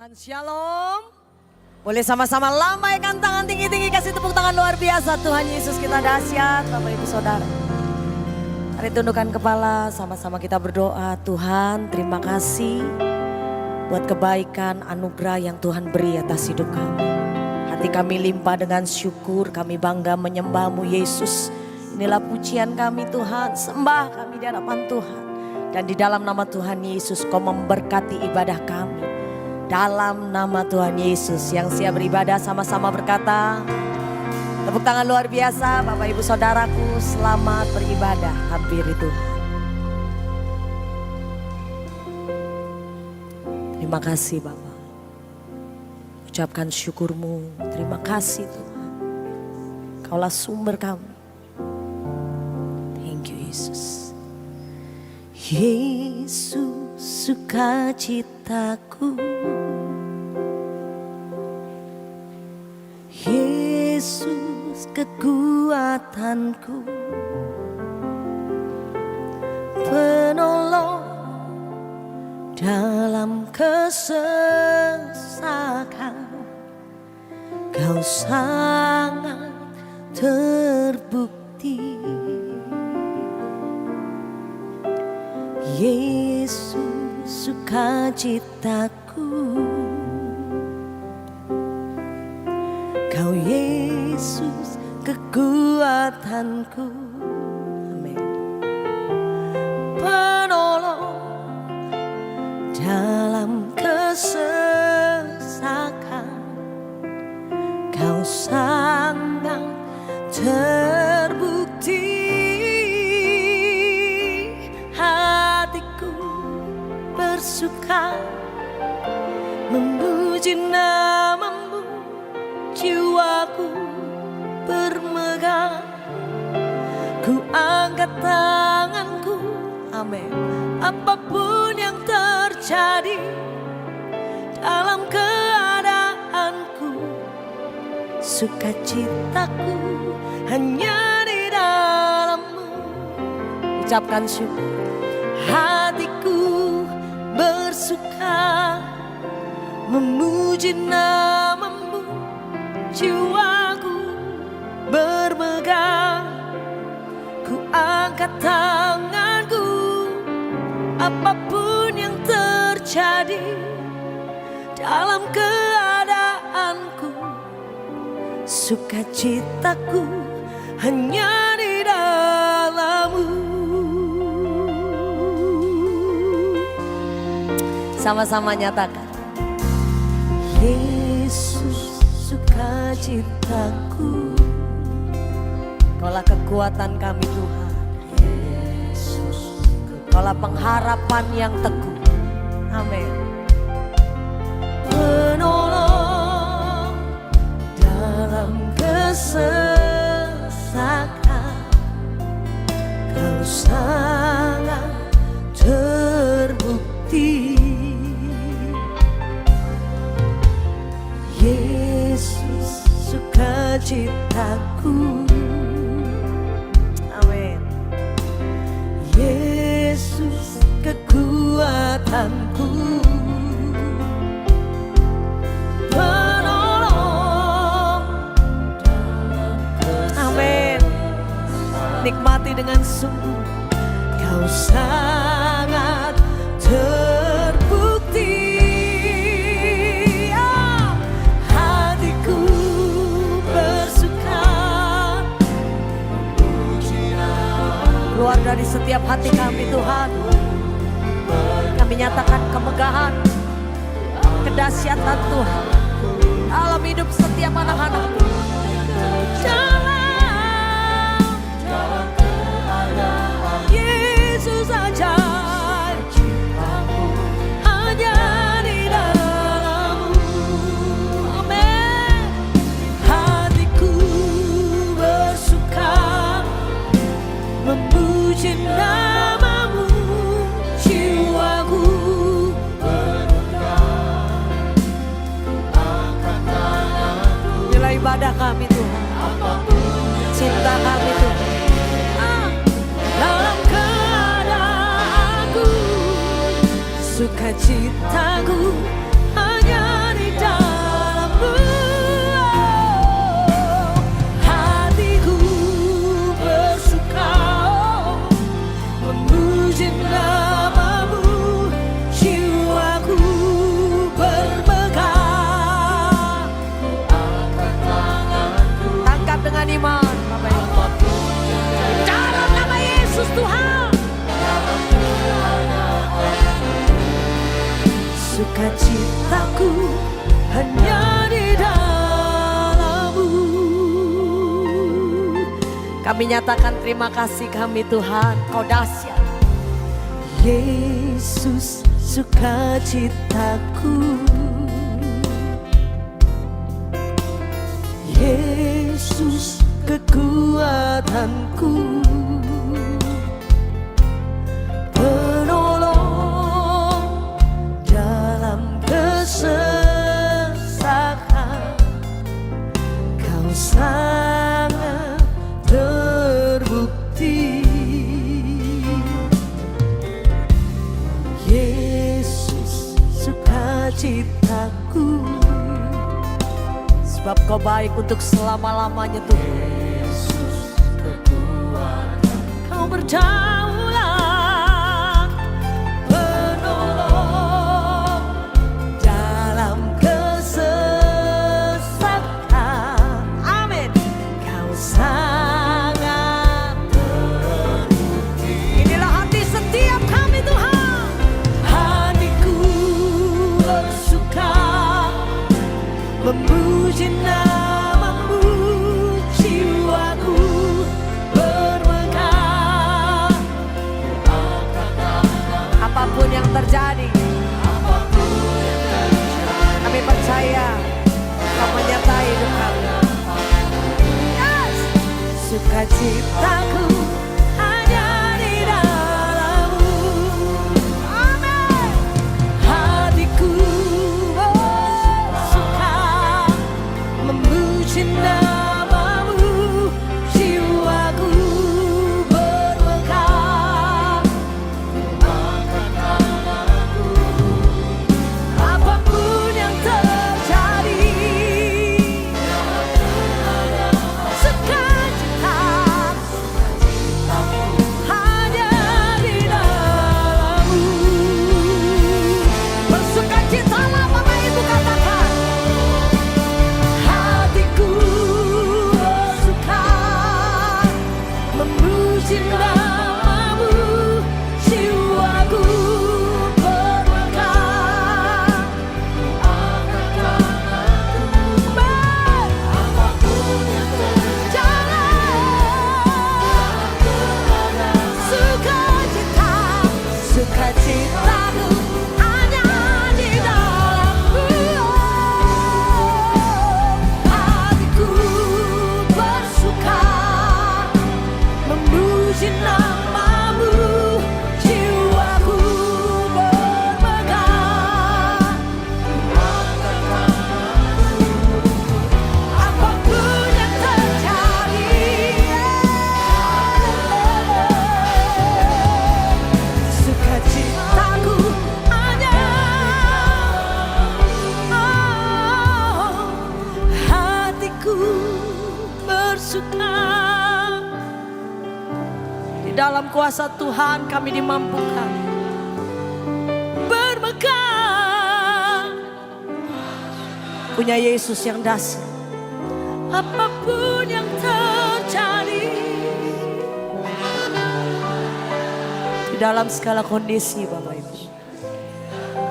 Tuhan, shalom. Boleh sama-sama lambaikan tangan tinggi-tinggi, kasih tepuk tangan luar biasa. Tuhan Yesus kita dahsyat, Bapak Ibu Saudara. Mari tundukkan kepala, sama-sama kita berdoa. Tuhan, terima kasih buat kebaikan anugerah yang Tuhan beri atas hidup kami. Hati kami limpah dengan syukur, kami bangga menyembah-Mu Yesus. Inilah pujian kami Tuhan, sembah kami di hadapan Tuhan. Dan di dalam nama Tuhan Yesus, Kau memberkati ibadah kami. Dalam nama Tuhan Yesus, yang siap beribadah sama-sama berkata, tepuk tangan luar biasa. Bapak Ibu Saudaraku, selamat beribadah, hampiri Tuhan. Terima kasih Bapak. Ucapkan syukur-Mu, terima kasih Tuhan. Kaulah sumber kami. Thank you Yesus. Yesus sukacitaku, Yesus kekuatanku, penolong dalam kesesakan. Kau sangat terbukti. Yesus sukacitaku, Kau Yesus kekuatanku, amin. Penolong dalam kesesakan. Kau sangat terbukti. Bersuka memuji nama-Mu, jiwaku bermegah. Ku angkat tanganku, amin. Apapun yang terjadi dalam keadaanku, sukacitaku hanya di dalam-Mu. Ucapkan syukur. Hatiku bersuka memuji nama-Mu, jiwaku bermegah. Ku angkat tanganku, apapun yang terjadi dalam keadaanku, sukacitaku hanya di dalam-Mu. Sama-sama nyatakan, Yesus sukacitaku, Kaulah kekuatan kami Tuhan. Yesus, Kaulah pengharapan yang teguh, amin. Penolong dalam kesesakan, Kau sangat terbukti. Yesus sukacitaku, amin. Yesus kekuatanku, penolong, amin. Nikmati dengan sungguh, Kau sangat terbukti. Keluar dari setiap hati kami Tuhan, kami nyatakan kemegahan, kedahsyatan Tuhan dalam hidup setiap anak-anak. Dalam keadaan Yesus aja, hanya di dalam-Mu, amin. Hatiku bersuka memuji nama-Mu, jiwaku bermegah. Angkat tanganku, nilai ibadah kami Tuhan, cinta kami Tuhan. Dalam keadaanku, sukacitaku hanya sukacitaku hanya di dalam-Mu. Kami nyatakan terima kasih kami Tuhan, Kau dahsyat. Yesus sukacitaku, Yesus kekuatanku, penolong dalam kesesakan. Kau sangat terbukti. Yesus sukacitaku, sebab Kau baik untuk selama-lamanya Tuhan. Yesus kekuatan, Kau berdaulat, penolong dalam kesesakan. Amin. Kau sangat terbukti. Inilah hati setiap kami Tuhan. Hatiku bersuka memuji nama-Mu, jiwaku bermegah. Apapun yang terjadi, kami percaya Kau menyertai hidup kami. Yes. Sukacitaku hanya di dalam-Mu. Amin. Hatiku suka memuji nama-Mu, jiwaku bermegah. Apapun yang terjadi, sukacita hanya di dalam-Mu. Bersukacitalah Bapak Ibu katakan. Hatiku bersuka memuji nama-Mu, jiwaku bermegah. Apapun yang terjadi, sukacitaku hanya di dalam-Mu. Hatiku bersuka memuji nama-Mu, jiwaku bermegah. Apapun yang terjadi, sukacitaku hanya. Hatiku bersuka. Di dalam kuasa Tuhan kami dimampukan bermegah, punya Yesus yang dahsyat. Apapun yang terjadi, di dalam segala kondisi Bapak Ibu,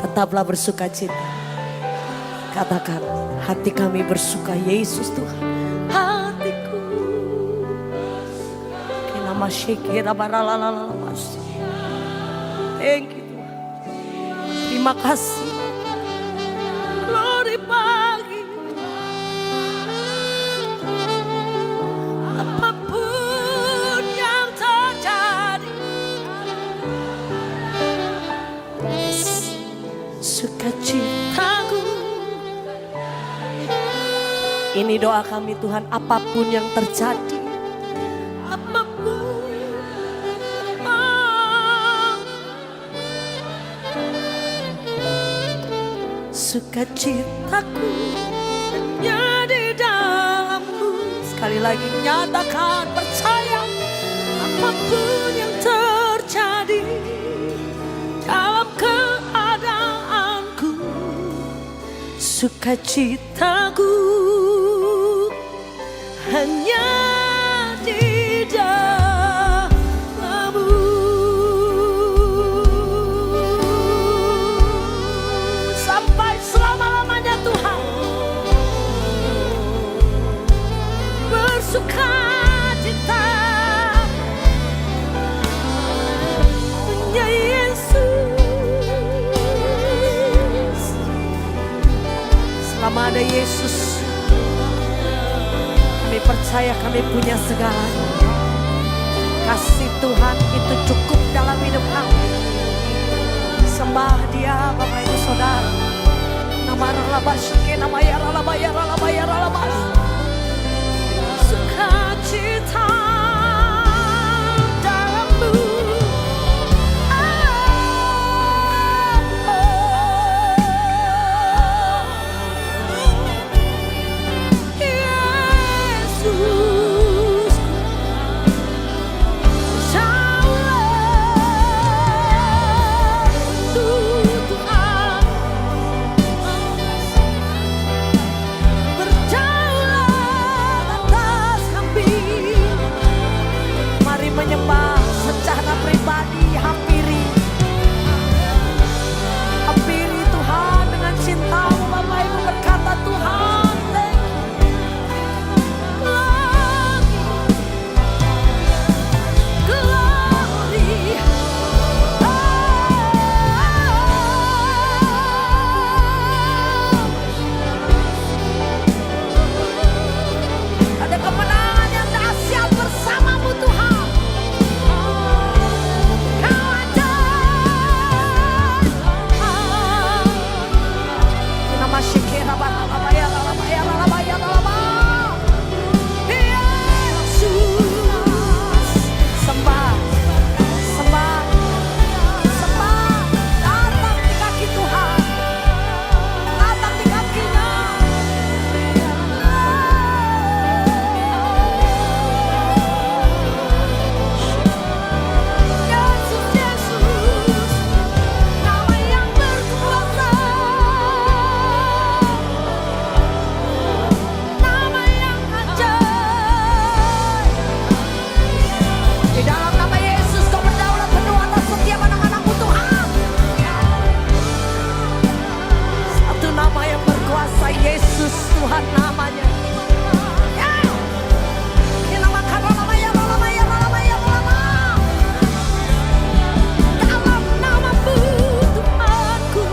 tetaplah bersukacita. Katakan, hati kami bersuka Yesus Tuhan. Hatiku kinama syekira baralalalalamas. Thank you Tuhan. Terima kasih. Glory pagi. Apapun yang terjadi, sukacitaku. Ini doa kami Tuhan, apapun yang terjadi, apapun, sukacitaku hanya di dalam-Mu. Sekali lagi nyatakan, percaya apapun yang terjadi dalam keadaanku, sukacitaku hanya di dalam-Mu. Sampai selama Selama ada Yesus, kami percaya kami punya segalanya. Kasih Tuhan itu cukup dalam hidup kami. Sembah Dia Bapak Ibu Saudara. Nama ralabas, nama ya ralabaya ralabaya ralabas. Sukacita dalammu. Menyembah secara pribadi, hampiri Tuhan dengan cintamu. Bapak Ibu berkata, Tuhan glory. Ada kemenangan yang dahsyat bersamamu Tuhan. Yesus Tuhan namanya. Dalam namamu Tuhanku.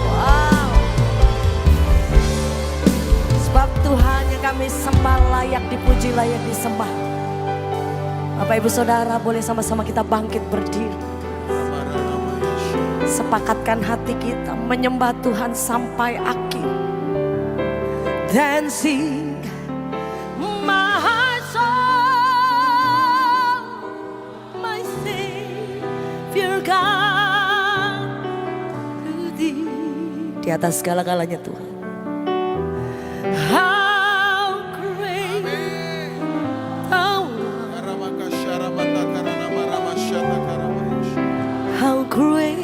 Wow. Sebab Tuhan yang kami sembah layak dipuji, layak disembah. Bapak Ibu Saudara, boleh sama-sama kita bangkit berdiri. Sepakatkan hati kita menyembah Tuhan sampai akhir. Dancing my soul, my Savior God to Thee. Di atas segala-galanya Tuhan. How great.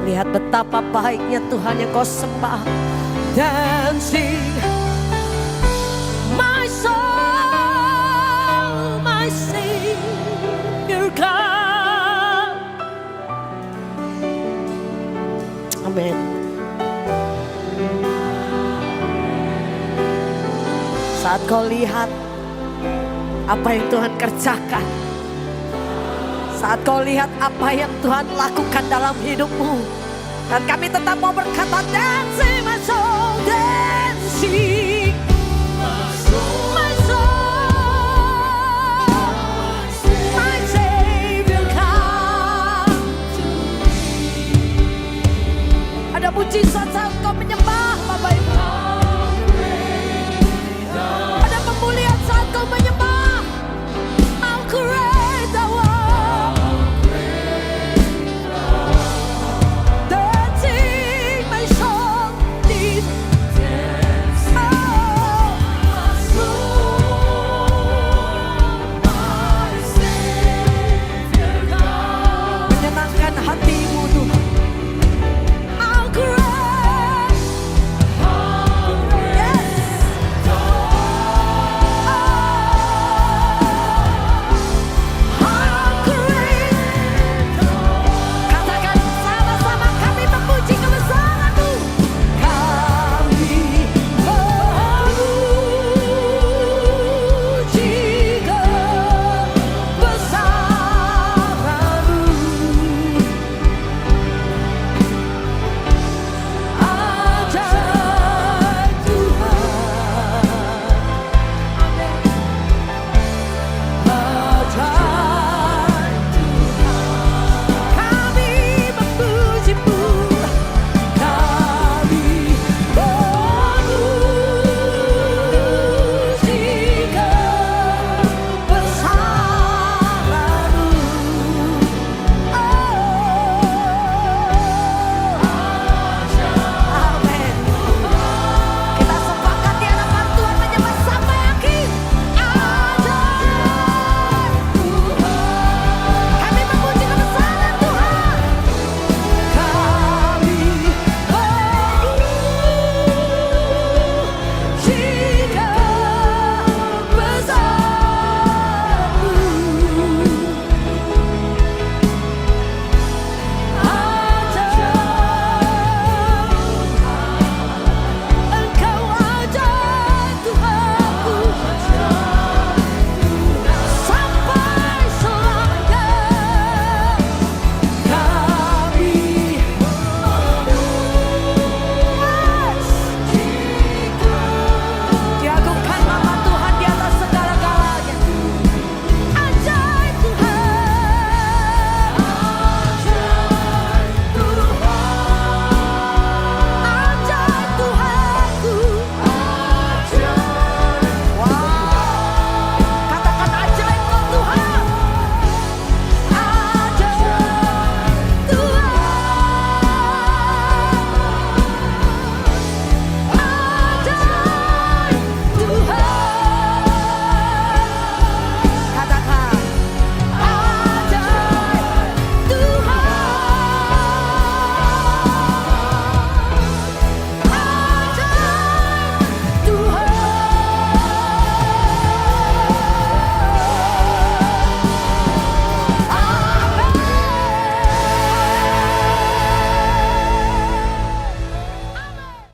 Lihat betapa baiknya Tuhan yang kau sembah. Dancing my soul, my Savior God. Amin. Saat kau lihat apa yang Tuhan kerjakan, saat kau lihat apa yang Tuhan lakukan dalam hidupmu, dan kami tetap mau berkata, dancing my soul, dancing.